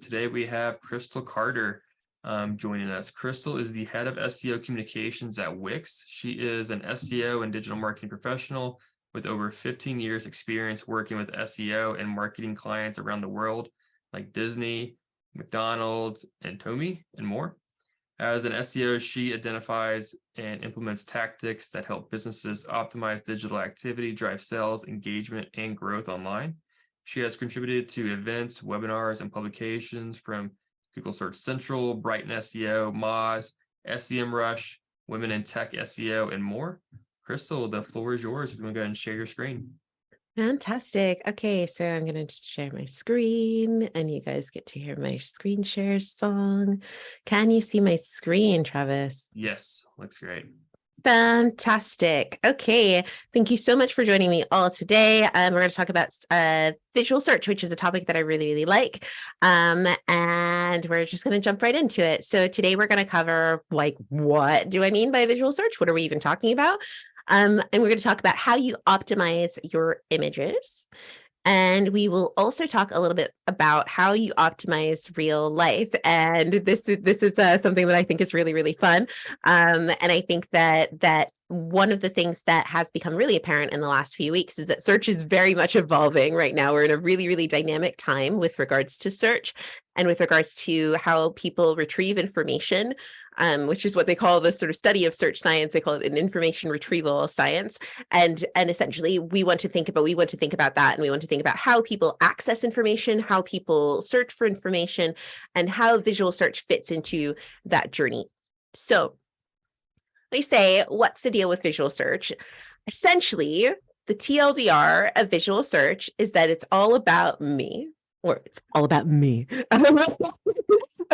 Today we have Crystal Carter joining us. Crystal is the head of SEO Communications at Wix. She is an SEO and digital marketing professional with over 15 years experience working with SEO and marketing clients around the world, like Disney, McDonald's, and Tomy, and more. As an SEO, she identifies and implements tactics that help businesses optimize digital activity, drive sales, engagement, and growth online. She has contributed to events, webinars, and publications from Google Search Central, Brighton SEO, Moz, SEMrush, Women in Tech SEO, and more. Crystal, the floor is yours if you want to go ahead and share your screen. Fantastic. Okay, so I'm going to just share my screen and you guys get to hear my screen share song. Can you see my screen, Travis? Yes, looks great. Fantastic. Okay, thank you so much for joining me all today. We're going to talk about visual search, which is a topic that I really like. And we're just going to jump right into it. So today we're going to cover, like, what do I mean by visual search? What are we even talking about? And we're going to talk about how you optimize your images. And we will also talk a little bit about how you optimize real life. And this is something that I think is really fun. And I think that one of the things that has become really apparent in the last few weeks is that search is very much evolving right now. We're in a really dynamic time with regards to search and with regards to how people retrieve information, which is what they call the sort of study of search science. They call it an information retrieval science. And essentially we want to think about that, and we want to think about how people access information, how people search for information, and how visual search fits into that journey. So they say, what's the deal with visual search? Essentially, the TLDR of visual search is that it's all about me, or it's all about me. And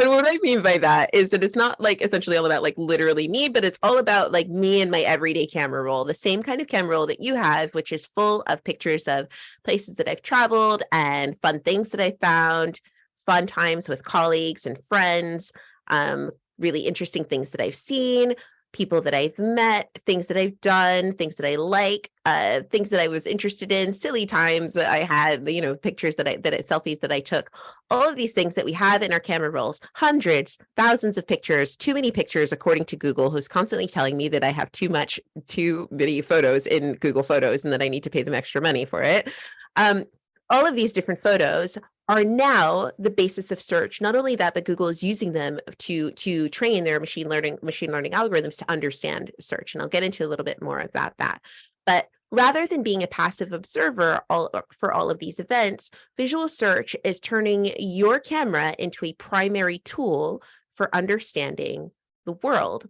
what I mean by that is that it's not like essentially all about like literally me, but it's all about like me and my everyday camera roll, the same kind of camera roll that you have, which is full of pictures of places that I've traveled and fun things that I found, fun times with colleagues and friends, really interesting things that I've seen, people that I've met, things that I've done, things that I like, things that I was interested in, silly times that I had, pictures selfies that I took, all of these things that we have in our camera rolls, hundreds, thousands of pictures, too many pictures, according to Google, who's constantly telling me that I have too many photos in Google Photos and that I need to pay them extra money for it. All of these different photos are now the basis of search. Not only that, but Google is using them to train their machine learning algorithms to understand search. And I'll get into a little bit more about that. But rather than being a passive observer for all of these events, visual search is turning your camera into a primary tool for understanding the world.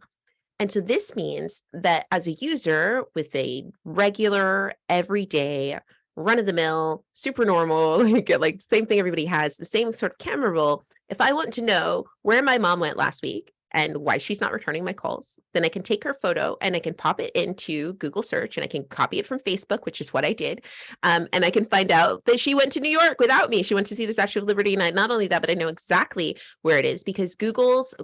And so this means that as a user with a regular, everyday, run-of-the-mill, super normal, like same thing everybody has, the same sort of camera roll. If I want to know where my mom went last week and why she's not returning my calls, then I can take her photo and I can pop it into Google search and I can copy it from Facebook, which is what I did. And I can find out that she went to New York without me. She went to see the Statue of Liberty. And not only that, but I know exactly where it is because Google's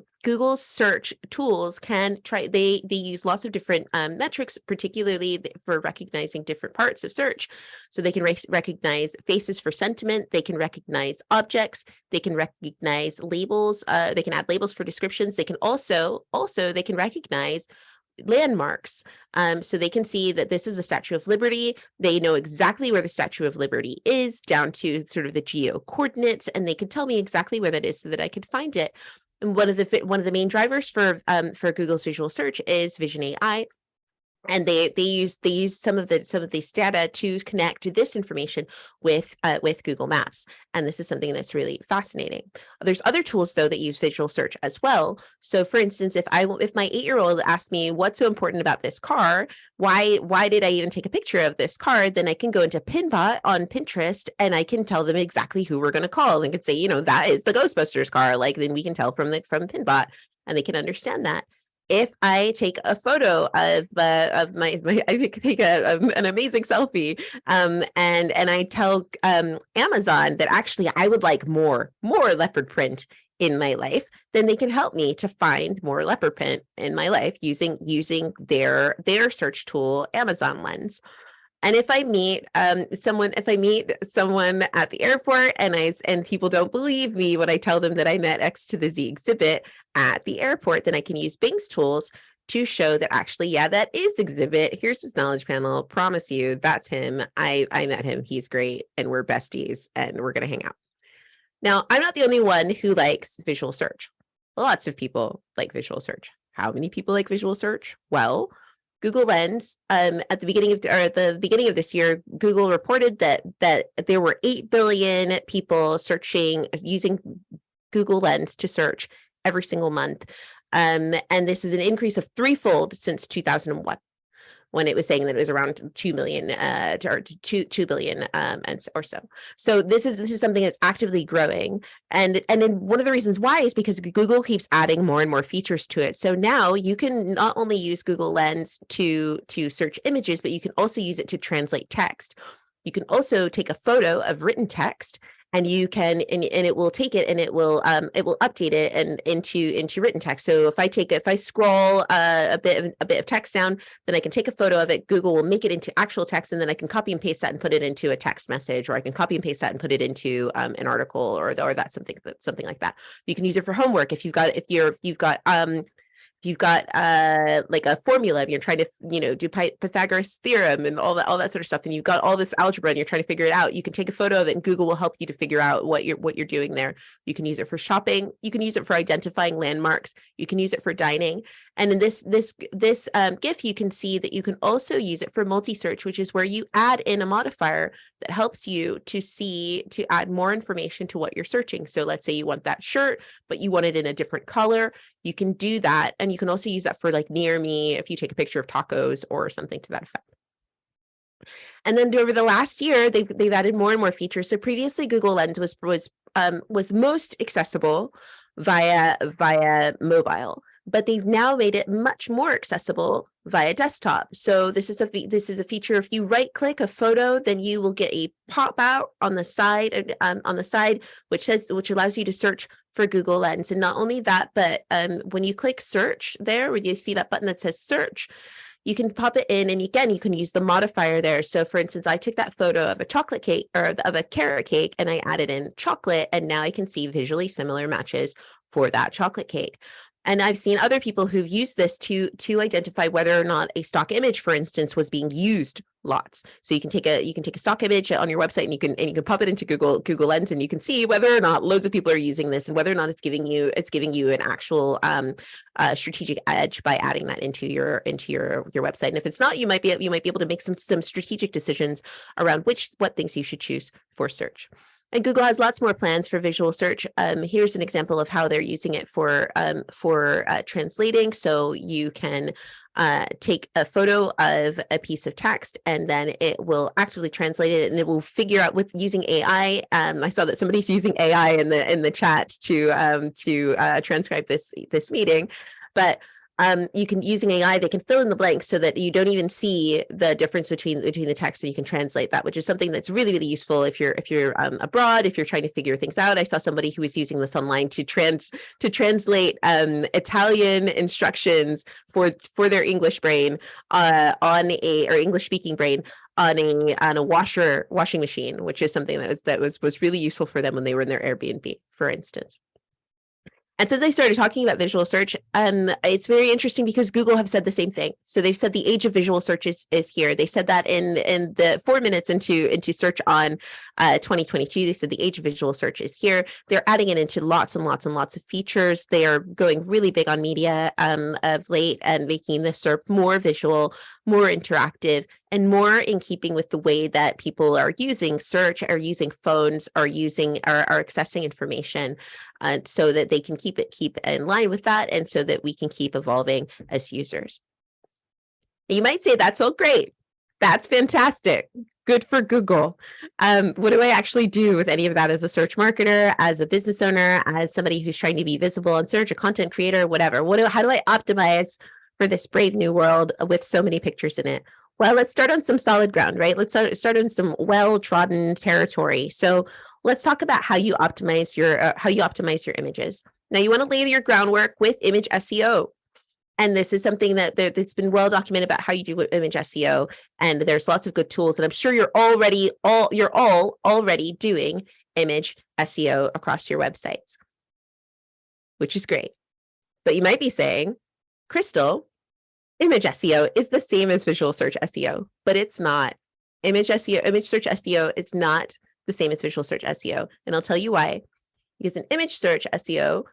search tools they use lots of different metrics, particularly for recognizing different parts of search. So they can recognize faces for sentiment. They can recognize objects. They can recognize labels. They can add labels for descriptions. They can also they can recognize landmarks. So they can see that this is the Statue of Liberty. They know exactly where the Statue of Liberty is down to sort of the geo coordinates, and they can tell me exactly where that is so that I could find it. And one of the main drivers for Google's visual search is Vision AI. And they use some of these data to connect this information with Google Maps, and this is something that's really fascinating. There's other tools though that use visual search as well. So, for instance, if my 8-year-old asks me what's so important about this car, why did I even take a picture of this car? Then I can go into Pinbot on Pinterest and I can tell them exactly who we're going to call and can say, that is the Ghostbusters car. Like then we can tell from Pinbot, and they can understand that. If I take a photo of my I take an amazing selfie, and I tell Amazon that actually I would like more leopard print in my life, then they can help me to find more leopard print in my life using their search tool, Amazon Lens. And if I meet someone at the airport and people don't believe me when I tell them that I met X to the Z exhibit at the airport, then I can use Bing's tools to show that actually, yeah, that is exhibit. Here's his knowledge panel. Promise you, that's him. I met him. He's great, and we're besties, and we're gonna hang out. Now, I'm not the only one who likes visual search. Lots of people like visual search. How many people like visual search? Well, Google Lens, at the beginning of this year, Google reported that there were 8 billion people using Google Lens to search every single month. And this is an increase of threefold since 2001, when it was saying that it was around 2 million or 2 billion or so. So this is something that's actively growing. And then one of the reasons why is because Google keeps adding more and more features to it. So now you can not only use Google Lens to search images, but you can also use it to translate text. You can also take a photo of written text, and you can and it will take it and it will update it and into written text. So if I scroll a bit of text down, then I can take a photo of it. Google will make it into actual text, and then I can copy and paste that and put it into a text message, or I can copy and paste that and put it into an article, or that's something like that. You can use it for homework if you've got like a formula, and you're trying to, do Pythagoras theorem and all that sort of stuff, and you've got all this algebra and you're trying to figure it out, you can take a photo of it and Google will help you to figure out what you're doing there. You can use it for shopping. You can use it for identifying landmarks. You can use it for dining. And in this GIF, you can see that you can also use it for multi-search, which is where you add in a modifier that helps you to add more information to what you're searching. So let's say you want that shirt, but you want it in a different color. You can do that. And you can also use that for like near me, if you take a picture of tacos or something to that effect. And then over the last year, they've added more and more features. So previously, Google Lens was most accessible via mobile, but they've now made it much more accessible via desktop. So this is a feature. If you right click a photo, then you will get a pop out on the side which allows you to search for Google Lens. And not only that, but when you click search there, where you see that button that says search, you can pop it in, and again, you can use the modifier there. So for instance, I took that photo of a chocolate cake or of a carrot cake, and I added in chocolate, and now I can see visually similar matches for that chocolate cake. And I've seen other people who've used this to identify whether or not a stock image, for instance, was being used lots. So you can take a stock image on your website, and you can pop it into Google Lens, and you can see whether or not loads of people are using this, and whether or not it's giving you an actual strategic edge by adding that into your website. And if it's not, you might be able to make some strategic decisions around what things you should choose for search. And Google has lots more plans for visual search. Here's an example of how they're using it for translating. So you can take a photo of a piece of text, and then it will actively translate it, and it will figure out with using AI. I saw that somebody's using AI in the chat to transcribe this meeting, but you can, using AI, they can fill in the blanks so that you don't even see the difference between the text, and you can translate that, which is something that's really, really useful if you're abroad, if you're trying to figure things out. I saw somebody who was using this online to translate Italian instructions for their English brain English speaking brain on a washing machine, which is something that was really useful for them when they were in their Airbnb, for instance. And since I started talking about visual search, it's very interesting because Google have said the same thing. So they've said the age of visual search is here. They said that in the 4 minutes into Search On 2022. They said the age of visual search is here. They're adding it into lots and lots and lots of features. They are going really big on media of late, and making the SERP more visual, more interactive, and more in keeping with the way that people are using search, are using phones, are accessing information, so that they can keep in line with that, and so that we can keep evolving as users. You might say, that's all great. That's fantastic. Good for Google. What do I actually do with any of that as a search marketer, as a business owner, as somebody who's trying to be visible on search, a content creator, whatever? How do I optimize for this brave new world with so many pictures in it? Well, let's start on some solid ground, right? Let's start on some well-trodden territory. So let's talk about how you optimize your images. Now, you want to lay your groundwork with image SEO. And this is something that's been well documented about how you do image SEO. And there's lots of good tools. And I'm sure you're all already doing image SEO across your websites, which is great. But you might be saying, Crystal, image SEO is the same as visual search SEO, but it's not. Image search SEO is not the same as visual search SEO. And I'll tell you why. Because in image search SEO,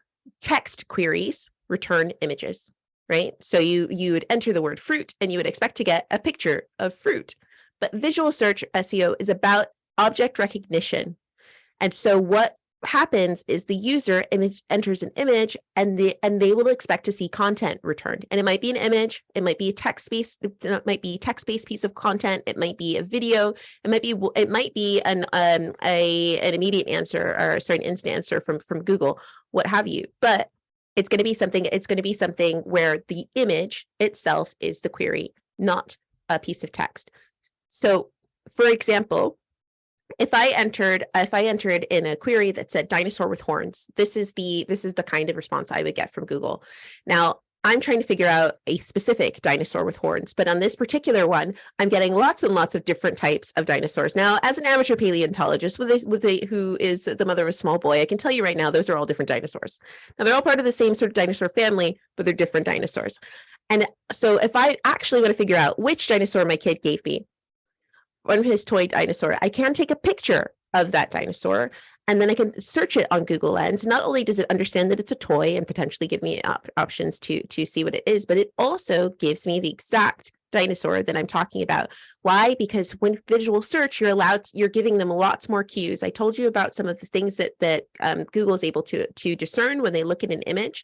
text queries return images, right? So you would enter the word fruit and you would expect to get a picture of fruit. But visual search SEO is about object recognition. And so what happens is the user enters an image and they will expect to see content returned. And it might be an image, it might be a text-based piece of content, it might be a video, it might be an immediate answer, or sorry, an instant answer from Google, what have you. But it's going to be something where the image itself is the query, not a piece of text. So for example, if I entered in a query that said dinosaur with horns, this is the kind of response I would get from Google. Now, I'm trying to figure out a specific dinosaur with horns, but on this particular one, I'm getting lots and lots of different types of dinosaurs. Now, as an amateur paleontologist who is the mother of a small boy, I can tell you right now, those are all different dinosaurs. Now, they're all part of the same sort of dinosaur family, but they're different dinosaurs. And so if I actually want to figure out which dinosaur my kid gave me, one of his toy dinosaur, I can take a picture of that dinosaur and then I can search it on Google Lens. Not only does it understand that it's a toy and potentially give me options to see what it is, but it also gives me the exact dinosaur that I'm talking about. Why? Because when visual search, you're giving them lots more cues. I told you about some of the things that Google is able to discern when they look at an image.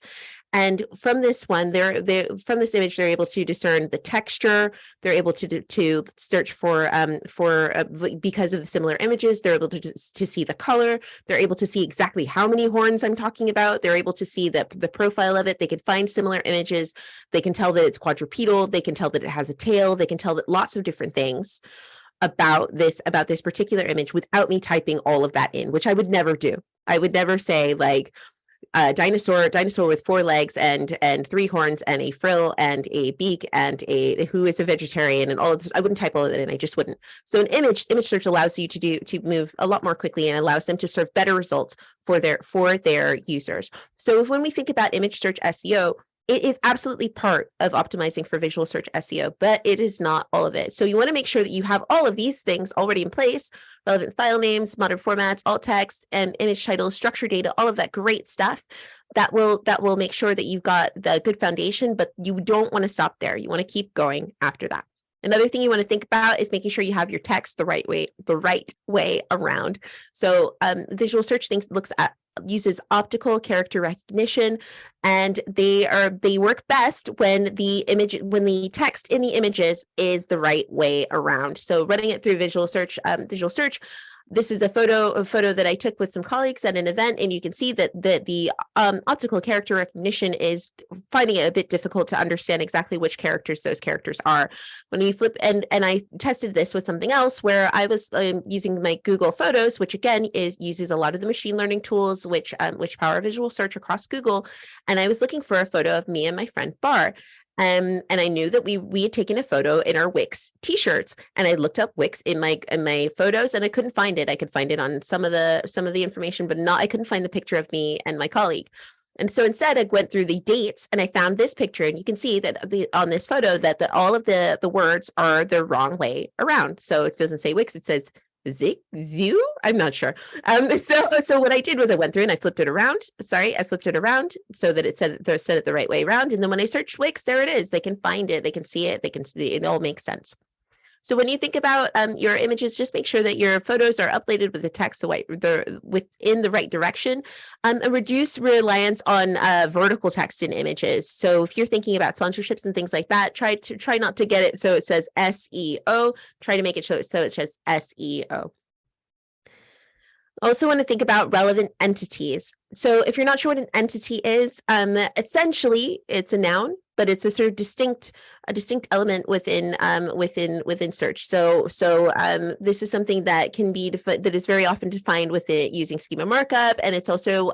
And from this one, from this image, they're able to discern the texture. They're able to search for because of the similar images. They're able to see the color. They're able to see exactly how many horns I'm talking about. They're able to see the profile of it. They can find similar images. They can tell that it's quadrupedal. They can tell that it has a tail. They can tell that lots of different things about this particular image without me typing all of that in, which I would never do. I would never say like dinosaur with 4 legs and 3 horns and a frill and a beak and who is a vegetarian and all of this. I wouldn't type all of that in. I just wouldn't. So an image search allows you to move a lot more quickly and allows them to serve better results for their users. So when we think about image search SEO, it is absolutely part of optimizing for visual search SEO, but it is not all of it. So you want to make sure that you have all of these things already in place: relevant file names, modern formats, alt text, and image titles, structured data, all of that great stuff. That will make sure that you've got the good foundation, but you don't want to stop there. You want to keep going after that. Another thing you want to think about is making sure you have your text the right way around. So visual search uses optical character recognition, and they work best when the text in the images is the right way around. So running it through visual search. This is a photo that I took with some colleagues at an event, and you can see that the optical character recognition is finding it a bit difficult to understand exactly which characters those characters are. When you flip, and I tested this with something else where I was using my Google Photos, which again uses a lot of the machine learning tools which power visual search across Google, and I was looking for a photo of me and my friend Bar. And I knew that we had taken a photo in our Wix t-shirts, and I looked up Wix in my photos, and I couldn't find it. I could find it on some of the information, but I couldn't find the picture of me and my colleague. And so instead, I went through the dates, and I found this picture, and you can see that on this photo that all of the words are the wrong way around. So it doesn't say Wix; it says zoo. I'm not sure. So what I did was I went through and I flipped it around. I flipped it around so that it said it the right way around. And then when I searched Wix, there it is. They can find it. They can see it. It all makes sense. So when you think about your images, just make sure that your photos are updated with the text within the right direction, and reduce reliance on vertical text in images. So if you're thinking about sponsorships and things like that, try not to get it so it says SEO. Try to make it so it says SEO. Also want to think about relevant entities. So if you're not sure what an entity is, essentially it's a noun, but it's a sort of distinct element within search. So this is something that can be that is very often defined with it using schema markup, and it's also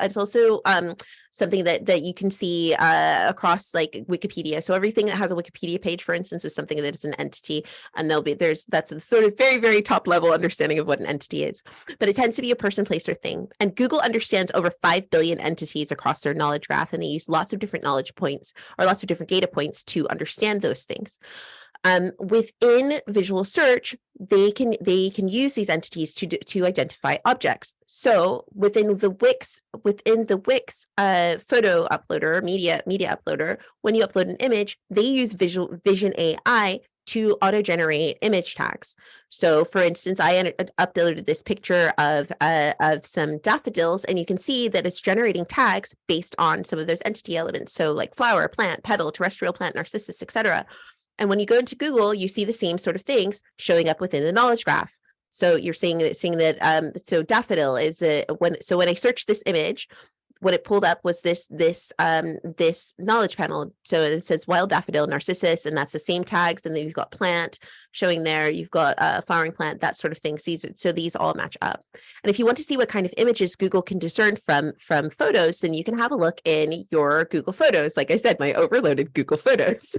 something that you can see across like Wikipedia. So everything that has a Wikipedia page, for instance, is something that is an entity, and that's a sort of very, very top level understanding of what an entity is. But it tends to be a person, place, or thing. And Google understands over 5 billion entities across their knowledge graph, and they use lots of different knowledge points or lots of different data points to understand those things. Within visual search, they can use these entities to identify objects. So within the Wix photo uploader, media uploader, when you upload an image, they use Vision AI to auto-generate image tags. So for instance, I uploaded this picture of some daffodils, and you can see that it's generating tags based on some of those entity elements. So like flower, plant, petal, terrestrial plant, narcissus, etc. And when you go into Google, you see the same sort of things showing up within the knowledge graph. So you're seeing that so daffodil is when I search this image, what it pulled up was this knowledge panel. So it says wild daffodil, narcissus, and that's the same tags. And then you've got plant showing there. You've got a flowering plant, that sort of thing. So these all match up. And if you want to see what kind of images Google can discern from photos, then you can have a look in your Google Photos. Like I said, my overloaded Google Photos.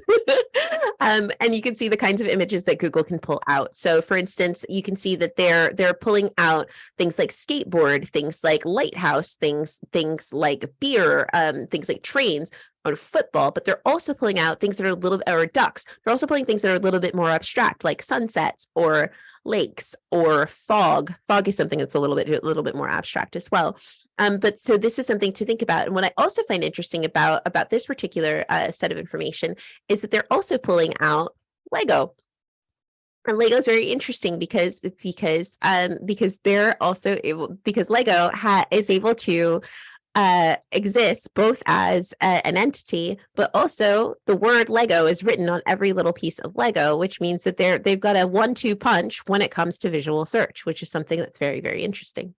And you can see the kinds of images that Google can pull out. So for instance, you can see that they're pulling out things like skateboard, things like lighthouse, things like beer, things like trains or football, but they're also pulling out things that are or ducks. They're also pulling things that are a little bit more abstract, like sunsets or lakes or fog. Fog is something that's a little bit more abstract as well. But so this is something to think about. And what I also find interesting about this particular set of information is that they're also pulling out Lego. And Lego is very interesting because they're also able, because Lego is able to exists both as an entity, but also the word Lego is written on every little piece of Lego, which means that they've got a 1-2 punch when it comes to visual search, which is something that's very, very interesting.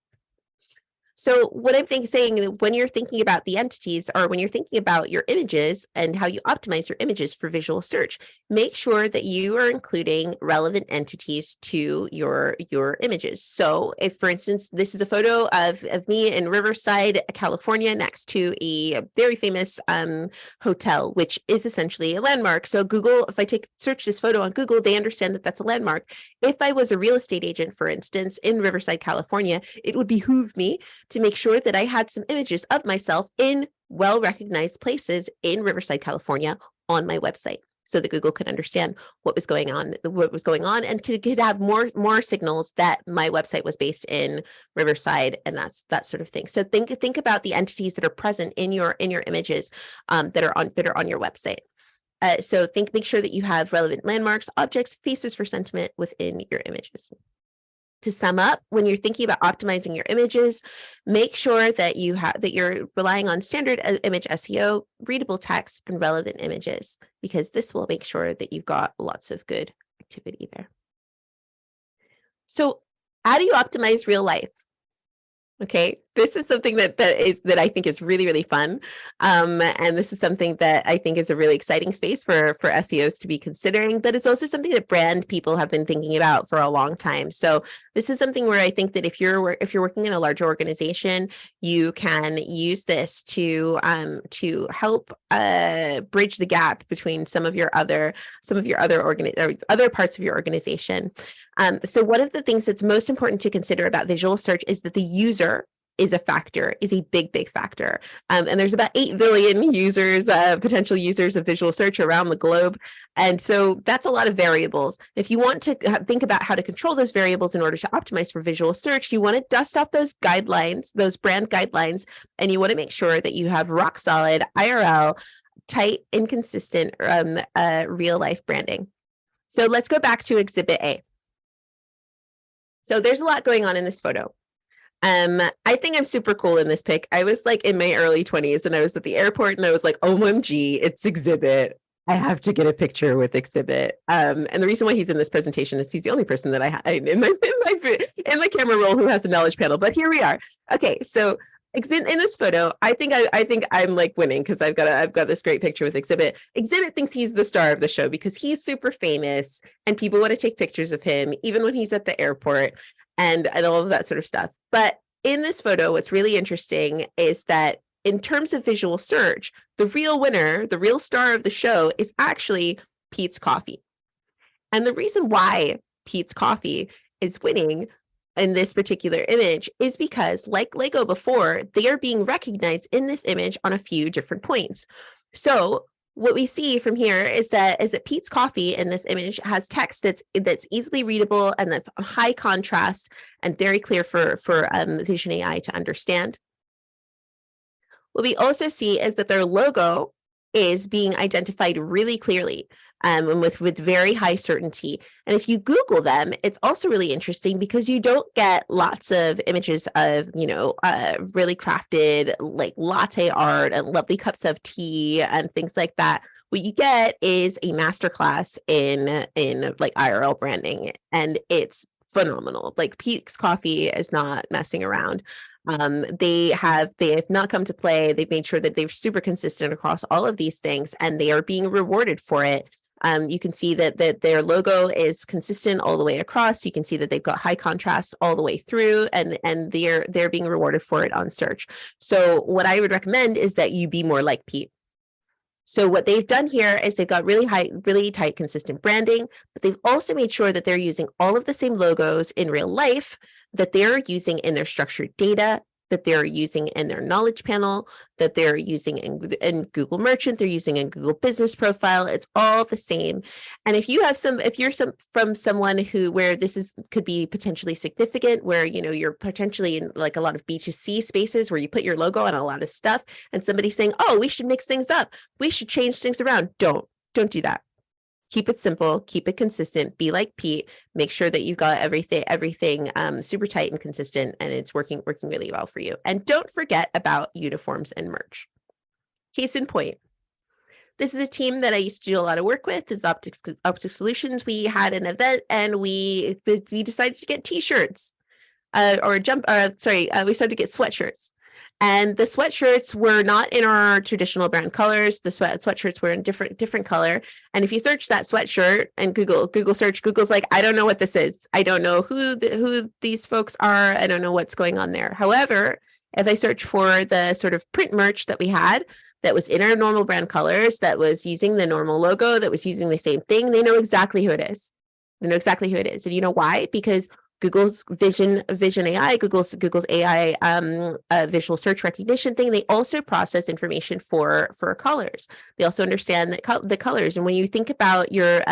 So what I'm saying, when you're thinking about the entities, or when you're thinking about your images and how you optimize your images for visual search, make sure that you are including relevant entities to your images. So if, for instance, this is a photo of me in Riverside, California, next to a very famous hotel, which is essentially a landmark. So Google, if I search this photo on Google, they understand that that's a landmark. If I was a real estate agent, for instance, in Riverside, California, it would behoove me to make sure that I had some images of myself in well-recognized places in Riverside, California on my website, so that Google could understand what was going on, and could have more signals that my website was based in Riverside, and that sort of thing. So think about the entities that are present in your images that are on your website. So make sure that you have relevant landmarks, objects, faces for sentiment within your images. To sum up, when you're thinking about optimizing your images, make sure that you're relying on standard image SEO, readable text, and relevant images, because this will make sure that you've got lots of good activity there. So how do you optimize real life? Okay, this is something that I think is really, really fun. And this is something that I think is a really exciting space for SEOs to be considering, but it's also something that brand people have been thinking about for a long time. So this is something where I think that if you're working in a larger organization, you can use this to help bridge the gap between some of your other parts of your organization. So one of the things that's most important to consider about visual search is that the user is a big factor. And there's about 8 billion users, potential users of visual search around the globe. And so that's a lot of variables. If you want to think about how to control those variables in order to optimize for visual search, you want to dust off those guidelines, those brand guidelines, and you want to make sure that you have rock solid IRL, tight and consistent real life branding. So let's go back to Exhibit A. So there's a lot going on in this photo. I think I'm super cool in this pic. I was like in my early 20s, and I was at the airport, and I was like, OMG, it's Exhibit. I have to get a picture with Exhibit. And the reason why he's in this presentation is he's the only person that I in my camera roll who has a knowledge panel. But here we are. Okay, so In this photo, I think I'm like winning because I've got this great picture with Exhibit. Exhibit thinks he's the star of the show because he's super famous and people want to take pictures of him, even when he's at the airport and all of that sort of stuff. But in this photo, what's really interesting is that in terms of visual search, the real winner, the real star of the show is actually Peet's Coffee. And the reason why Peet's Coffee is winning in this particular image is because, like Lego before, they are being recognized in this image on a few different points. So what we see from here is that Peet's Coffee in this image has text that's easily readable and that's high contrast and very clear for Vision AI to understand. What we also see is that their logo is being identified really clearly and with very high certainty. And if you Google them, it's also really interesting because you don't get lots of images of, really crafted like latte art and lovely cups of tea and things like that. What you get is a masterclass in like IRL branding, and it's phenomenal. Like Peet's Coffee is not messing around. They have not come to play. They've made sure that they're super consistent across all of these things, and they are being rewarded for it. You can see that their logo is consistent all the way across. You can see that they've got high contrast all the way through, and they're being rewarded for it on search. So what I would recommend is that you be more like Peet. So what they've done here is they've got really tight, consistent branding, but they've also made sure that they're using all of the same logos in real life that they're using in their structured data, that they're using in their knowledge panel, that they're using in Google Merchant, they're using in Google Business Profile. It's all the same. And if you're from someone where this could be potentially significant, where you're potentially in like a lot of B2C spaces where you put your logo on a lot of stuff, and somebody's saying, "Oh, we should mix things up, we should change things around." Don't do that. Keep it simple, keep it consistent, be like Peet, make sure that you've got everything super tight and consistent, and it's working really well for you. And don't forget about uniforms and merch. Case in point, this is a team that I used to do a lot of work with, is Optics Solutions. We had an event and we decided to get t-shirts we started to get sweatshirts. And the sweatshirts were not in our traditional brand colors. The sweatshirts were in different color. And if you search that sweatshirt and Google search, Google's like, I don't know what this is. I don't know who these folks are. I don't know what's going on there. However, if I search for the sort of print merch that we had that was in our normal brand colors, that was using the normal logo, that was using the same thing, they know exactly who it is. They know exactly who it is. And you know why? Because Google's Vision AI, Google's AI visual search recognition thing, they also process information for colors. They also understand the colors. And when you think about your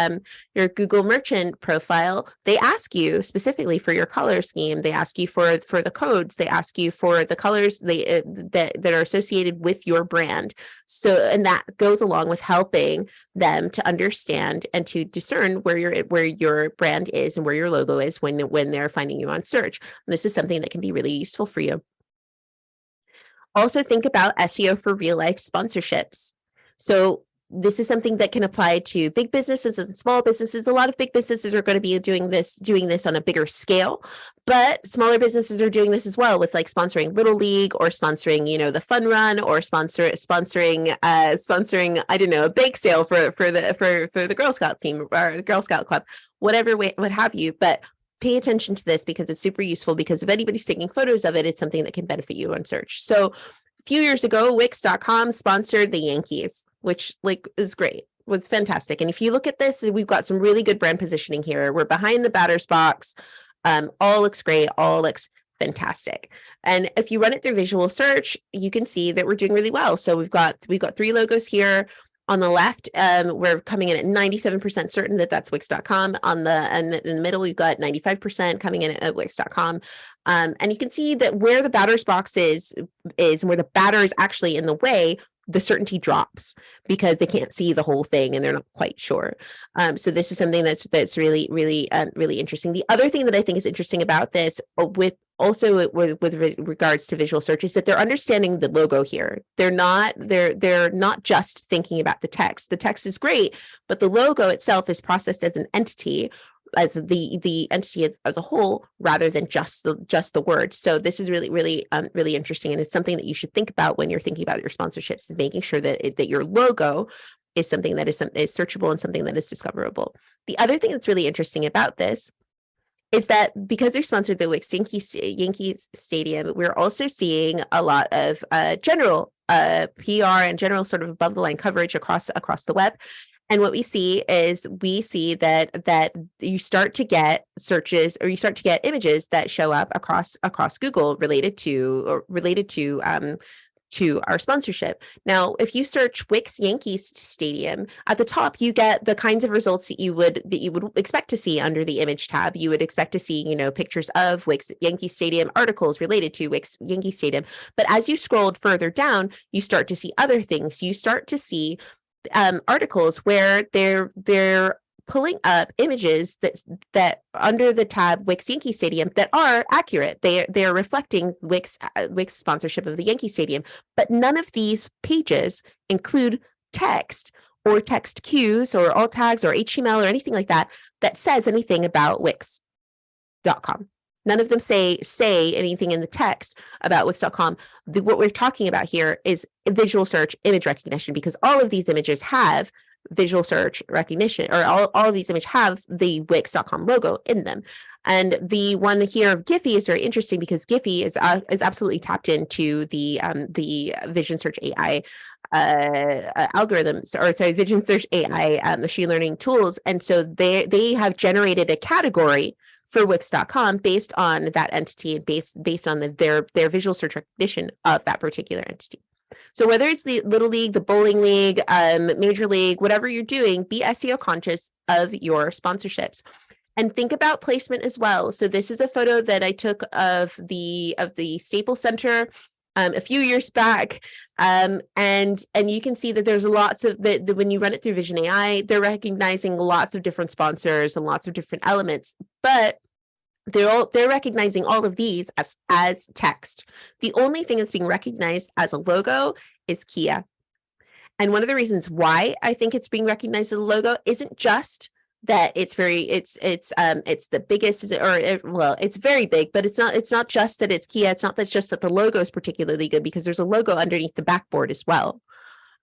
Google Merchant profile, they ask you specifically for your color scheme. They ask you for the codes. They ask you for the colors that are associated with your brand. So, and that goes along with helping them to understand and to discern where your brand is and where your logo is when they're finding you on search. And this is something that can be really useful for you. Also think about SEO for real life sponsorships. So this is something that can apply to big businesses and small businesses. A lot of big businesses are going to be doing this on a bigger scale, but smaller businesses are doing this as well with like sponsoring Little League or sponsoring, the fun run, or sponsoring, I don't know, a bake sale for the Girl Scout team or the Girl Scout club, whatever way, what have you. But pay attention to this because it's super useful, because if anybody's taking photos of it, it's something that can benefit you on search. So a few years ago, Wix.com sponsored the Yankees, which is great. Was fantastic. And if you look at this, we've got some really good brand positioning here. We're behind the batter's box. All looks great. All looks fantastic. And if you run it through visual search, you can see that we're doing really well. So we've got 3 logos here. On the left, we're coming in at 97% certain that that's Wix.com. In the middle, we've got 95% coming in at Wix.com. And you can see that where the batter's box is and where the batter is actually in the way, the certainty drops because they can't see the whole thing and they're not quite sure. So this is something that's really, really, really interesting. The other thing that I think is interesting about this, with regards to visual search, is that they're understanding the logo here. They're not just thinking about the text. The text is great, but the logo itself is processed as an entity the entity as a whole, rather than just the word. So this is really interesting, and it's something that you should think about when you're thinking about your sponsorships, is making sure that your logo is something that is searchable and something that is discoverable. The other thing that's really interesting about this is that because they're sponsored the Wix Yankees Stadium, we're also seeing a lot of general PR and general sort of above the line coverage across the web. And what we see that you start to get searches, or you start to get images that show up across Google related to our sponsorship. Now, if you search Wix Yankees Stadium, at the top you get the kinds of results that you would expect to see under the image tab. You would expect to see, pictures of Wix Yankee Stadium, articles related to Wix Yankee Stadium. But as you scrolled further down, you start to see other things. You start to see articles where they're pulling up images that under the tab Wix Yankee Stadium that are accurate. They are reflecting Wix sponsorship of the Yankee Stadium, but none of these pages include text or text cues or alt tags or HTML or anything like that says anything about Wix.com. None of them say anything in the text about Wix.com. What we're talking about here is visual search image recognition, because all of these images have visual search recognition, or all of these images have the Wix.com logo in them. And the one here of Giphy is very interesting, because Giphy is absolutely tapped into the Vision Search AI algorithms, or sorry, Vision Search AI machine learning tools. And so they have generated a category for Wix.com based on that entity, and based on their visual search recognition of that particular entity. So whether it's the Little League, the Bowling League, Major League, whatever you're doing, be SEO conscious of your sponsorships. And think about placement as well. So this is a photo that I took of the Staples Center a few years back. And you can see that there's lots of when you run it through Vision AI, they're recognizing lots of different sponsors and lots of different elements, but they're recognizing all of these as text. The only thing that's being recognized as a logo is Kia. And one of the reasons why I think it's being recognized as a logo isn't just that it's the biggest, it's very big, but it's not just that it's Kia. It's not that just that the logo is particularly good, because there's a logo underneath the backboard as well.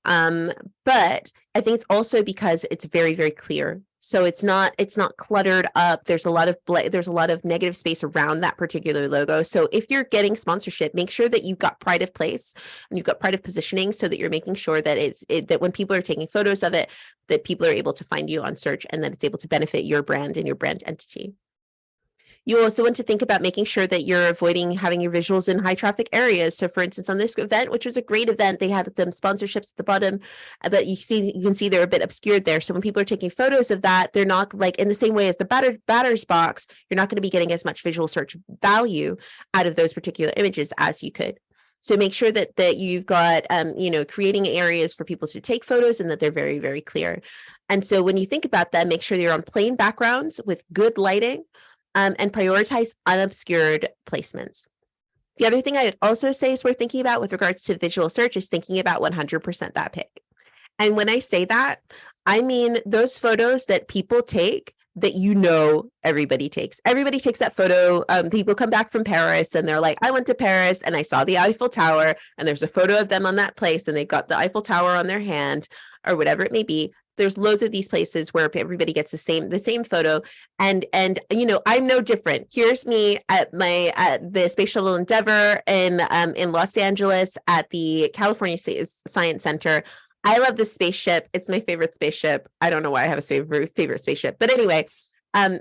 But I think it's also because it's very, very clear. So it's not cluttered up. There's a lot of negative space around that particular logo. So if you're getting sponsorship, make sure that you've got pride of place and you've got pride of positioning, so that you're making sure that that when people are taking photos of it, that people are able to find you on search, and that it's able to benefit your brand and your brand entity. You also want to think about making sure that you're avoiding having your visuals in high traffic areas. So for instance, on this event, which was a great event, they had some sponsorships at the bottom, but you can see they're a bit obscured there. So when people are taking photos of that, they're not, like, in the same way as the batter's box, you're not going to be getting as much visual search value out of those particular images as you could. So make sure that you've got, creating areas for people to take photos, and that they're very, very clear. And so when you think about that, make sure you're on plain backgrounds with good lighting, and prioritize unobscured placements. The other thing I would also say is worth thinking about with regards to visual search is thinking about 100% that pic. And when I say that, I mean those photos that people take that everybody takes. Everybody takes that photo. People come back from Paris and they're like, I went to Paris and I saw the Eiffel Tower, and there's a photo of them on that place, and they've got the Eiffel Tower on their hand, or whatever it may be. There's loads of these places where everybody gets the same photo, and I'm no different. Here's me at the Space Shuttle Endeavour in Los Angeles at the California Science Center. I love this spaceship. It's my favorite spaceship. I don't know why I have a favorite spaceship, but anyway, I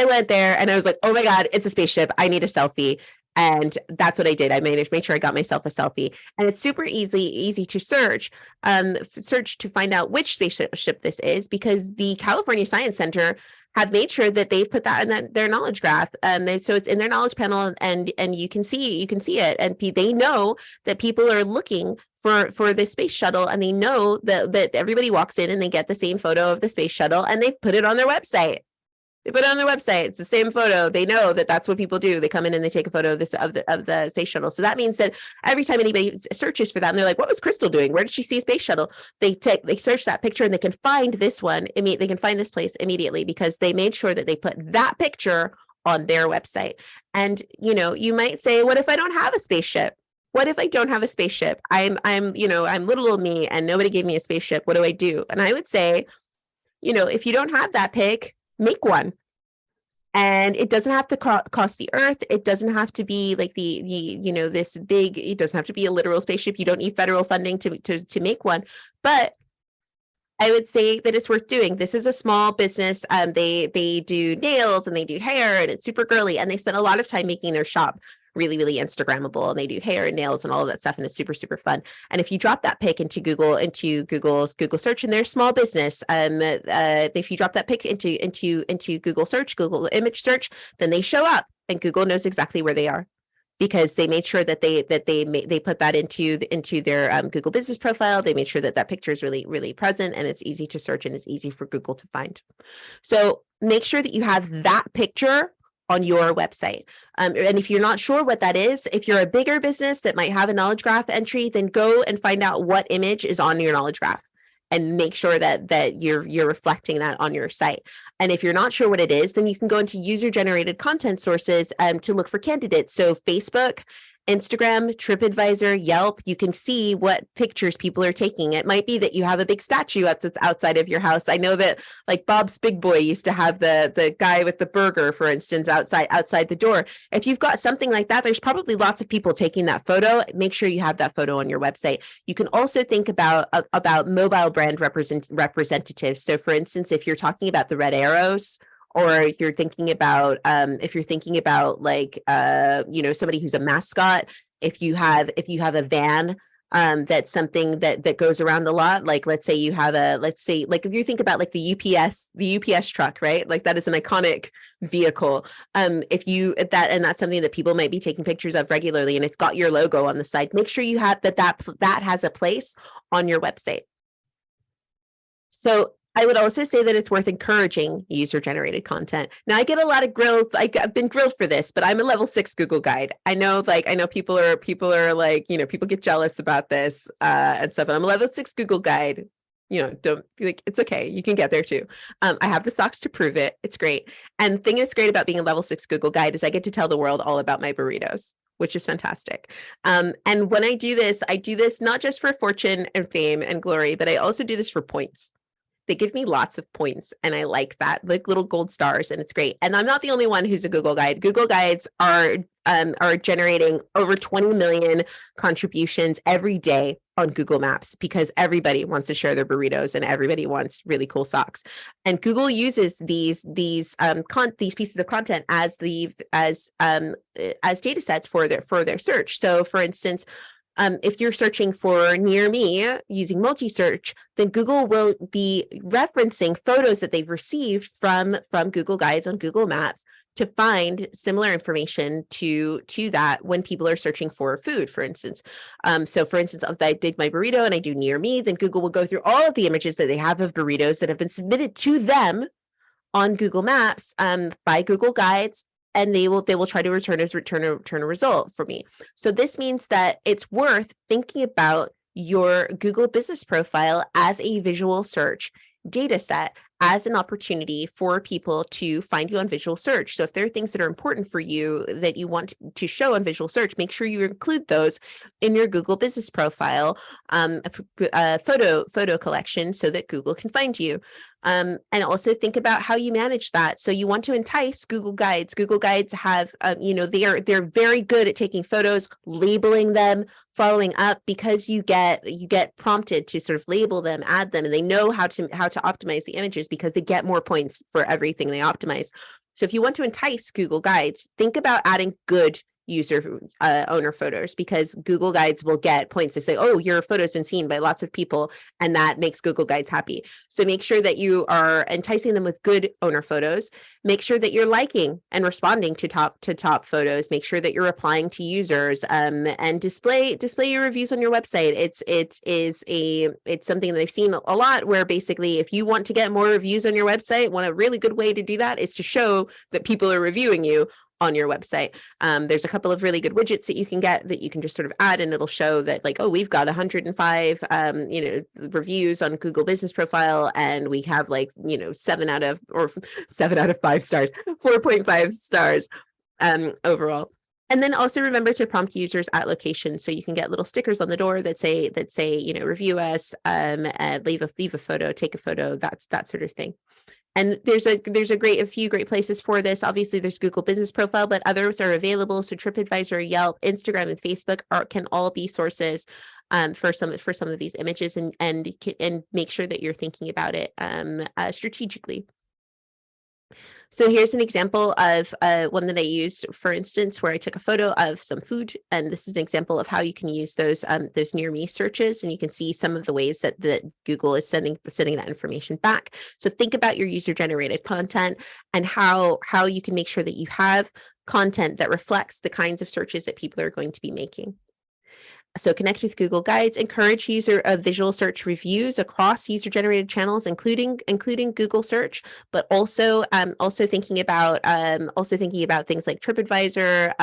went there and I was like, oh my God, it's a spaceship. I need a selfie. And that's what I did. I made sure I got myself a selfie, and it's super easy to search to find out which spaceship this is, because the California Science Center have made sure that they've put that in their knowledge graph. So it's in their knowledge panel, and you can see it, and they know that people are looking for the space shuttle, and they know that everybody walks in and they get the same photo of the space shuttle, and they put it on their website. They put it on their website. It's the same photo. They know that that's what people do. They come in and they take a photo of this of the space shuttle. So that means that every time anybody searches for that, and they're like, "What was Crystal doing? Where did she see a space shuttle?" They search that picture and they can find this one. They can find this place immediately because they made sure that they put that picture on their website. And you might say, "What if I don't have a spaceship? What if I don't have a spaceship? I'm little old me and nobody gave me a spaceship. What do I do?" And I would say, if you don't have that pic, make one. And it doesn't have to cost the earth. It doesn't have to be like this big, it doesn't have to be a literal spaceship. You don't need federal funding to make one. But I would say that it's worth doing. This is a small business. They do nails and they do hair and it's super girly. And they spend a lot of time making their shop really, really Instagrammable. And they do hair and nails and all of that stuff. And it's super, super fun. And if you drop that pic into Google's Google search in their small business, if you drop that pic into Google search, Google image search, then they show up and Google knows exactly where they are, because they made sure that they put that into their Google business profile. They made sure that picture is really, really present and it's easy to search and it's easy for Google to find. So make sure that you have that picture on your website. And if you're not sure what that is, if you're a bigger business that might have a knowledge graph entry, then go and find out what image is on your knowledge graph and make sure that you're reflecting that on your site. And if you're not sure what it is, then you can go into user-generated content sources to look for candidates. So Facebook, Instagram, TripAdvisor, Yelp, you can see what pictures people are taking. It might be that you have a big statue outside of your house. I know that like Bob's Big Boy used to have the guy with the burger, for instance, outside the door. If you've got something like that, there's probably lots of people taking that photo. Make sure you have that photo on your website. You can also think about mobile brand representatives. So for instance, if you're talking about the red arrows, or if you're thinking about like somebody who's a mascot, if you have a van that's something that goes around a lot, like let's say like if you think about like the UPS truck, right? Like that is an iconic vehicle. That's something that people might be taking pictures of regularly, and it's got your logo on the side. Make sure you have that has a place on your website. So I would also say that it's worth encouraging user-generated content. Now, I get a lot of grills. I've been grilled for this, but I'm a level 6 Google guide. I know people are like, people get jealous about this and stuff. And I'm a level 6 Google guide. Don't like, it's okay. You can get there too. I have the socks to prove it. It's great. And the thing that's great about being a level 6 Google guide is I get to tell the world all about my burritos, which is fantastic. And when I do this not just for fortune and fame and glory, but I also do this for points. They give me lots of points, and I like that, like little gold stars, and it's great. And I'm not the only one who's a Google guide. Google guides are generating over 20 million contributions every day on Google Maps because everybody wants to share their burritos and everybody wants really cool socks. And Google uses these pieces of content as data sets for their search. So, for instance, if you're searching for near me using multi-search, then Google will be referencing photos that they've received from Google Guides on Google Maps to find similar information to that when people are searching for food, for instance. So for instance, if I did my burrito and I do near me, then Google will go through all of the images that they have of burritos that have been submitted to them on Google Maps by Google Guides, and they will try to return a result for me. So this means that it's worth thinking about your Google business profile as a visual search data set, as an opportunity for people to find you on visual search. So if there are things that are important for you that you want to show on visual search, make sure you include those in your Google business profile, a photo collection, so that Google can find you. And also think about how you manage that. So you want to entice Google Guides. Google Guides have, they're very good at taking photos, labeling them, following up, because you get prompted to sort of label them, add them, and they know how to optimize the images because they get more points for everything they optimize. So if you want to entice Google Guides, think about adding good user owner photos, because Google Guides will get points to say, oh, your photo has been seen by lots of people, and that makes Google Guides happy. So make sure that you are enticing them with good owner photos. Make sure that you're liking and responding to top photos. Make sure that you're replying to users, and display your reviews on your website. It's something that I've seen a lot, where basically if you want to get more reviews on your website, a really good way to do that is to show that people are reviewing you on your website. There's a couple of really good widgets that you can get that you can just sort of add, and it'll show that, like, oh, we've got 105 reviews on Google Business Profile, and we have, like, 7 out of 5 stars, 4.5 stars overall. And then also remember to prompt users at location, so you can get little stickers on the door that say review us, leave a photo, take a photo, that sort of thing. And there's a few great places for this. Obviously, there's Google Business Profile, but others are available. So TripAdvisor, Yelp, Instagram, and Facebook can all be sources for some of these images, and make sure that you're thinking about it strategically. So here's an example of one that I used, for instance, where I took a photo of some food, and this is an example of how you can use those near me searches, and you can see some of the ways that Google is sending that information back. So think about your user generated content and how you can make sure that you have content that reflects the kinds of searches that people are going to be making. So connect with Google Guides, encourage visual search reviews across user-generated channels, including Google search, but also thinking about things like TripAdvisor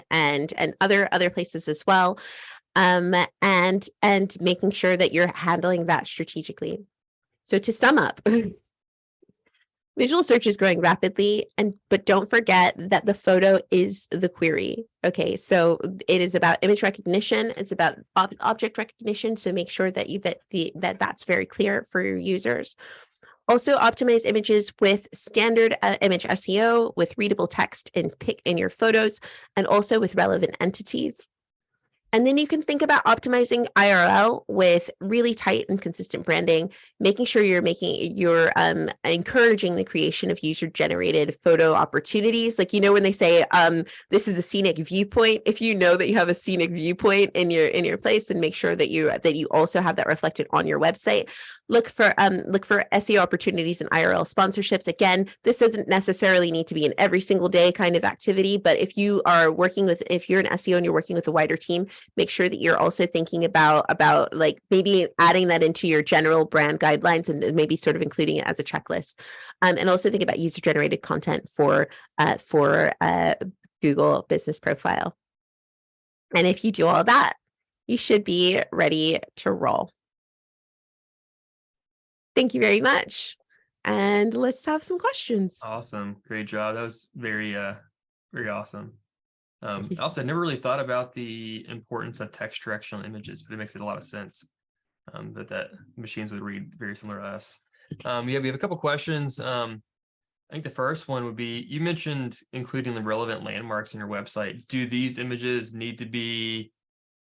and other places as well, and making sure that you're handling that strategically. So to sum up, visual search is growing rapidly, but don't forget that the photo is the query. Okay, so it is about image recognition. It's about object recognition. So make sure that that's very clear for your users. Also, optimize images with standard image SEO, with readable text in your photos, and also with relevant entities. And then you can think about optimizing IRL with really tight and consistent branding, making sure you're encouraging the creation of user-generated photo opportunities. Like, when they say this is a scenic viewpoint, if you know that you have a scenic viewpoint in your place, then make sure that you also have that reflected on your website. Look for SEO opportunities and IRL sponsorships. Again, this doesn't necessarily need to be an every single day kind of activity, but if you're an SEO and you're working with a wider team, make sure that you're also thinking about like maybe adding that into your general brand guidelines, and maybe sort of including it as a checklist. And also think about user-generated content for Google Business Profile. And if you do all that, you should be ready to roll. Thank you very much. And let's have some questions. Awesome. Great job. That was very awesome. Also, I never really thought about the importance of text directional images, but it makes a lot of sense that machines would read very similar to us. We have a couple questions. I think the first one would be, you mentioned including the relevant landmarks on your website. Do these images need to be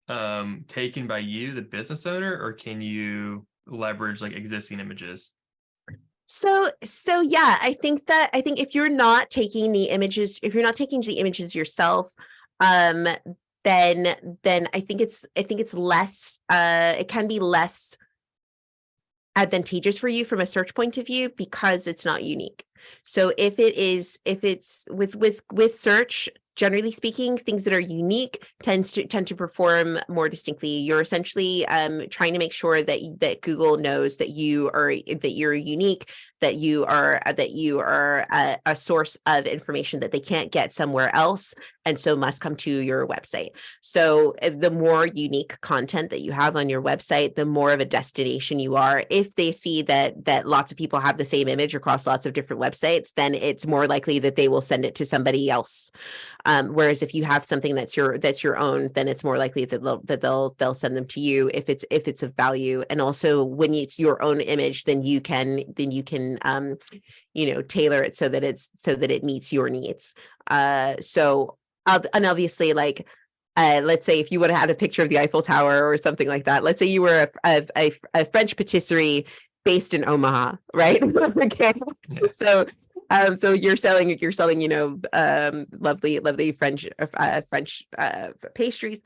taken by you, the business owner, or can you leverage like existing images? So yeah, I think if you're not taking the images yourself, then I think it's less, it can be less advantageous for you from a search point of view, because it's not unique. So if it's with search, generally speaking, things that are unique tend to perform more distinctly. You're essentially trying to make sure that Google knows that you're unique, that you are a source of information that they can't get somewhere else, and so must come to your website. So the more unique content that you have on your website, the more of a destination you are. If they see that lots of people have the same image across lots of different websites, then it's more likely that they will send it to somebody else. Whereas if you have something that's your own, then it's more likely that they'll send them to you if it's of value. And also, when it's your own image, then you can tailor it so that it meets your needs. And obviously, like, let's say if you would have had a picture of the Eiffel Tower or something like that. Let's say you were a French patisserie based in Omaha, right? Okay. Yeah. So So you're selling, lovely French pastries,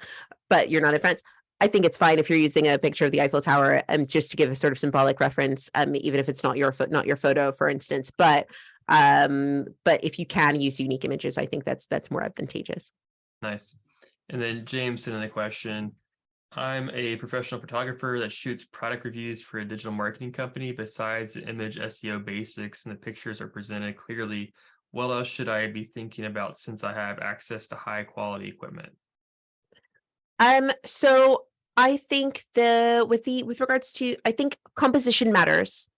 but you're not in France. I think it's fine if you're using a picture of the Eiffel Tower, just to give a sort of symbolic reference, even if it's not your photo, for instance. But if you can use unique images, I think that's more advantageous. Nice. And then James sent in a question. I'm a professional photographer that shoots product reviews for a digital marketing company. Besides the image SEO basics and the pictures are presented clearly, what else should I be thinking about since I have access to high quality equipment? So I think with regards to, I think composition matters.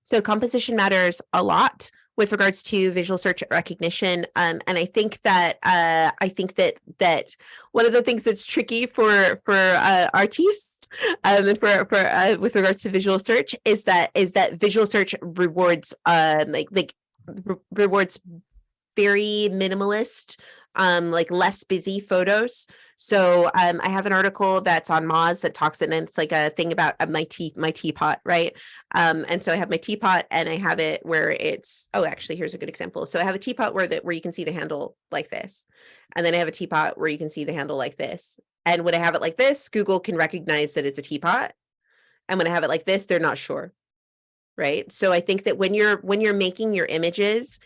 So composition matters a lot with regards to visual search recognition. And I think that one of the things that's tricky for artists, and for with regards to visual search is that visual search rewards rewards very minimalist, like less busy photos. So I have an article that's on Moz that talks, and it's like a thing about my teapot, right? And so I have my teapot, and I have it where it's, oh, actually, here's a good example. So I have a teapot where you can see the handle like this, and then I have a teapot where you can see the handle like this. And when I have it like this, Google can recognize that it's a teapot, and when I have it like this, they're not sure, right? So I think that when you're making your images,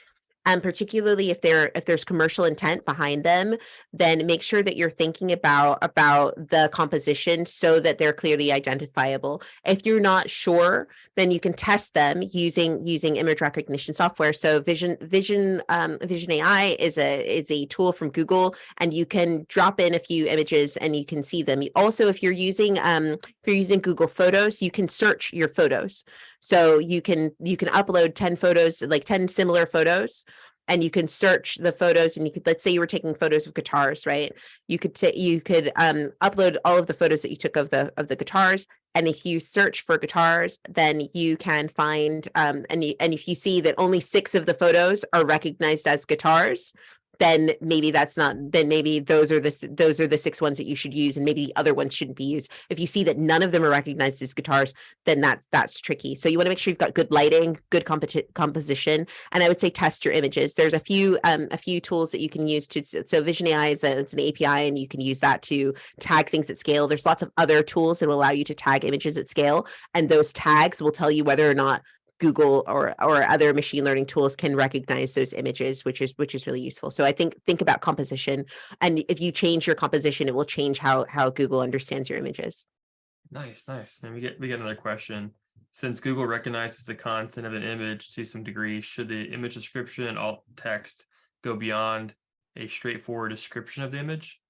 and particularly if there's commercial intent behind them, then make sure that you're thinking about the composition so that they're clearly identifiable. If you're not sure, then you can test them using image recognition software. So Vision AI is a tool from Google, and you can drop in a few images and you can see them. Also, if you're using Google Photos, you can search your photos. So you can upload 10 photos, like 10 similar photos, and you can search the photos, and you could, let's say you were taking photos of guitars, right? You could upload all of the photos that you took of the guitars. And if you search for guitars, then you can find, and if you see that only 6 of the photos are recognized as guitars, then maybe those are the 6 ones that you should use, and maybe the other ones shouldn't be used. If you see that none of them are recognized as guitars, then that's tricky. So you want to make sure you've got good lighting, good composition, and I would say test your images. There's a few tools that you can use so Vision AI it's an API, and you can use that to tag things at scale. There's lots of other tools that will allow you to tag images at scale, and those tags will tell you whether or not Google or other machine learning tools can recognize those images, which is really useful. So I think about composition, and if you change your composition, it will change how Google understands your images. Nice. And we get another question. Since Google recognizes the content of an image to some degree, should the image description and alt text go beyond a straightforward description of the image?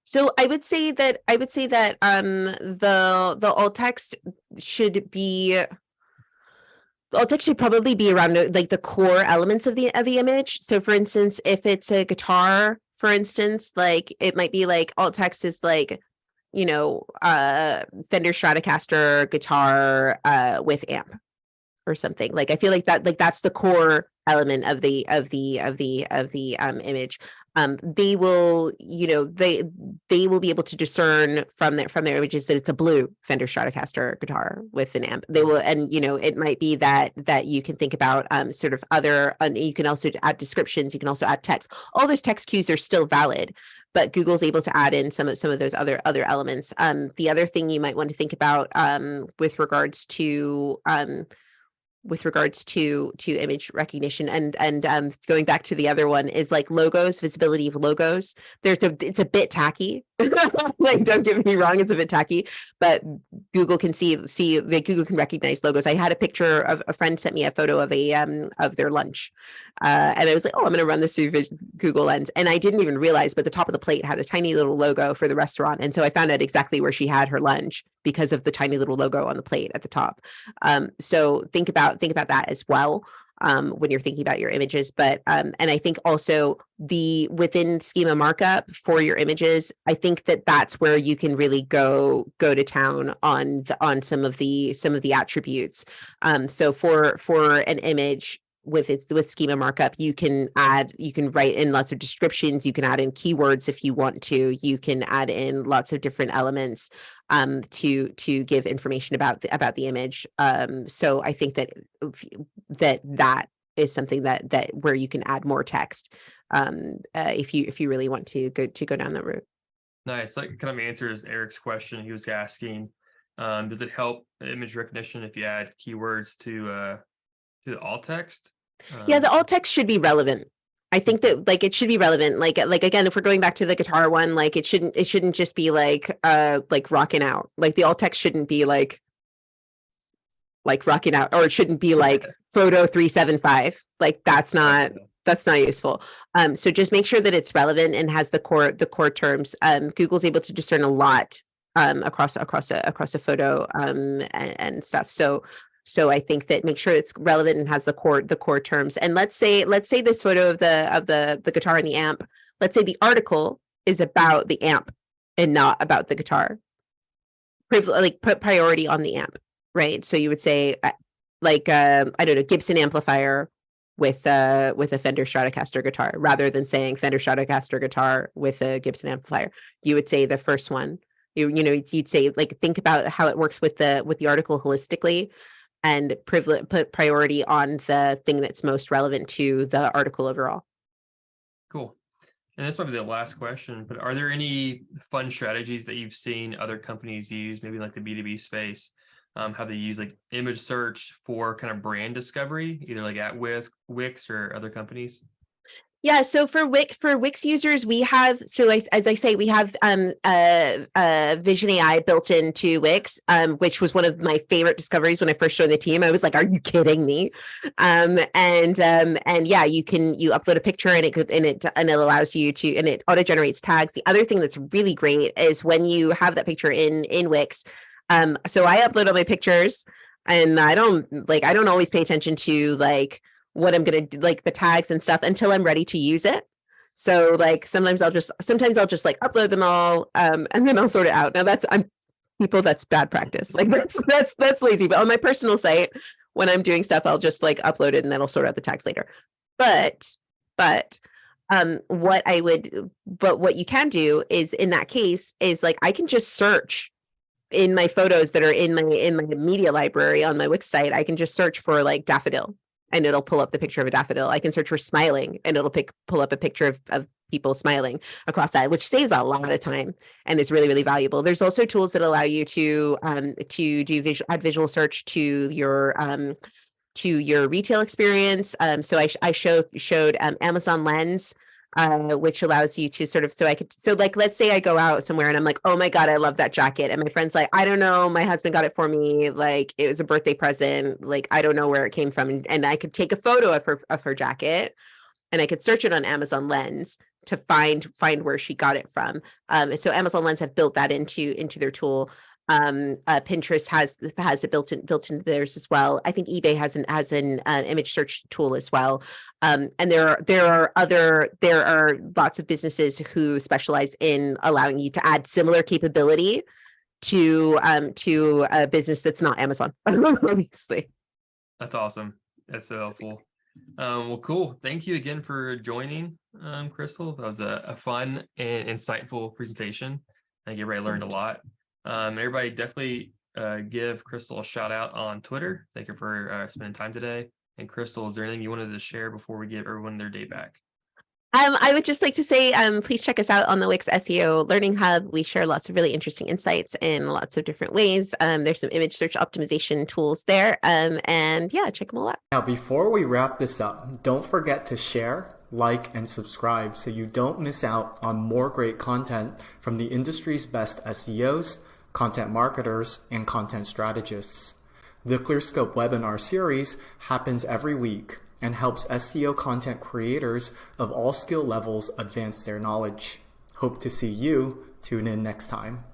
So I would say that the alt text should be. Alt text should probably be around like the core elements of the image. So for instance, if it's a guitar, for instance, like it might be like alt text is like, Fender Stratocaster guitar with amp or something. Like I feel like that's the core element of the image. They will, they will be able to discern from their images that it's a blue Fender Stratocaster guitar with an amp. They will, and it might be that you can think about sort of other, you can also add descriptions, you can also add text. All those text cues are still valid, but Google's able to add in some of those other elements. The other thing you might want to think about with regards to image recognition and going back to the other one is like logos, visibility of logos. It's a bit tacky. Like, don't get me wrong, it's a bit tacky, but Google can Google can recognize logos. I had a picture of a friend sent me a photo of of their lunch, and I was like, oh, I'm going to run this through Google Lens, and I didn't even realize, but the top of the plate had a tiny little logo for the restaurant, and so I found out exactly where she had her lunch because of the tiny little logo on the plate at the top. So think about that as well when you're thinking about your images. But and I think also within schema markup for your images, I think that's where you can really go to town on some of the attributes. So for an image with schema markup, you can write in lots of descriptions, you can add in keywords if you want to, you can add in lots of different elements to give information about the image. So I think that is something that where you can add more text if you really want to go down that route. Nice. That kind of answers Eric's question. He was asking, does it help image recognition if you add keywords to the alt text? Yeah, the alt text should be relevant. I think that like it should be relevant. Like again, if we're going back to the guitar one, like it shouldn't just be like rocking out. Like the alt text shouldn't be like rocking out, or it shouldn't be like photo 375. Like that's not useful. So just make sure that it's relevant and has the core terms. Google's able to discern a lot across a photo and stuff. So I think that make sure it's relevant and has the core terms. And let's say this photo of the guitar and the amp. Let's say the article is about the amp and not about the guitar. Like put priority on the amp, right? So you would say I don't know, Gibson amplifier with a Fender Stratocaster guitar, rather than saying Fender Stratocaster guitar with a Gibson amplifier. You would say the first one. You'd say like think about how it works with the article holistically, and put priority on the thing that's most relevant to the article overall. Cool. And this might be the last question, but are there any fun strategies that you've seen other companies use, maybe like the B2B space, how they use like image search for kind of brand discovery, either like at Wix or other companies? Yeah, so for Wix users, we have, so as I say, we have Vision AI built into Wix, which was one of my favorite discoveries when I first joined the team. I was like, "Are you kidding me?" And yeah, you upload a picture and it allows you to, and it auto generates tags. The other thing that's really great is when you have that picture in Wix. So I upload all my pictures, and I don't always pay attention to like what I'm going to do, like the tags and stuff, until I'm ready to use it. So like sometimes I'll just like upload them all and then I'll sort it out. Now that's bad practice. Like that's lazy. But on my personal site, when I'm doing stuff, I'll just like upload it and then I'll sort out the tags later. But what you can do is, in that case, is like I can just search in my photos that are in my media library on my Wix site. I can just search for like daffodil, and it'll pull up the picture of a daffodil. I can search for smiling, and it'll pull up a picture of people smiling across that, which saves a lot of time and is really, really valuable. There's also tools that allow you to do add visual search to your retail experience. So I showed Amazon Lens, which allows you to sort of, so like, let's say I go out somewhere and I'm like, oh my God, I love that jacket. And my friend's like, I don't know, my husband got it for me. Like it was a birthday present. Like, I don't know where it came from. And I could take a photo of her jacket, and I could search it on Amazon Lens to find where she got it from. So Amazon Lens have built that into their tool. Pinterest has it built into theirs as well. I think eBay has an image search tool as well. And there are lots of businesses who specialize in allowing you to add similar capability to a business that's not Amazon, obviously. That's awesome. That's so helpful. Well, cool. Thank you again for joining, Crystal. That was a fun and insightful presentation. I think everybody learned a lot. Everybody definitely give Crystal a shout out on Twitter. Thank you for spending time today. And Crystal, is there anything you wanted to share before we give everyone their day back? I would just like to say, please check us out on the Wix SEO Learning Hub. We share lots of really interesting insights in lots of different ways. There's some image search optimization tools there. And yeah, check them all out. Now, before we wrap this up, don't forget to share, like, and subscribe so you don't miss out on more great content from the industry's best SEOs, content marketers, and content strategists. The ClearScope webinar series happens every week and helps SEO content creators of all skill levels advance their knowledge. Hope to see you tune in next time.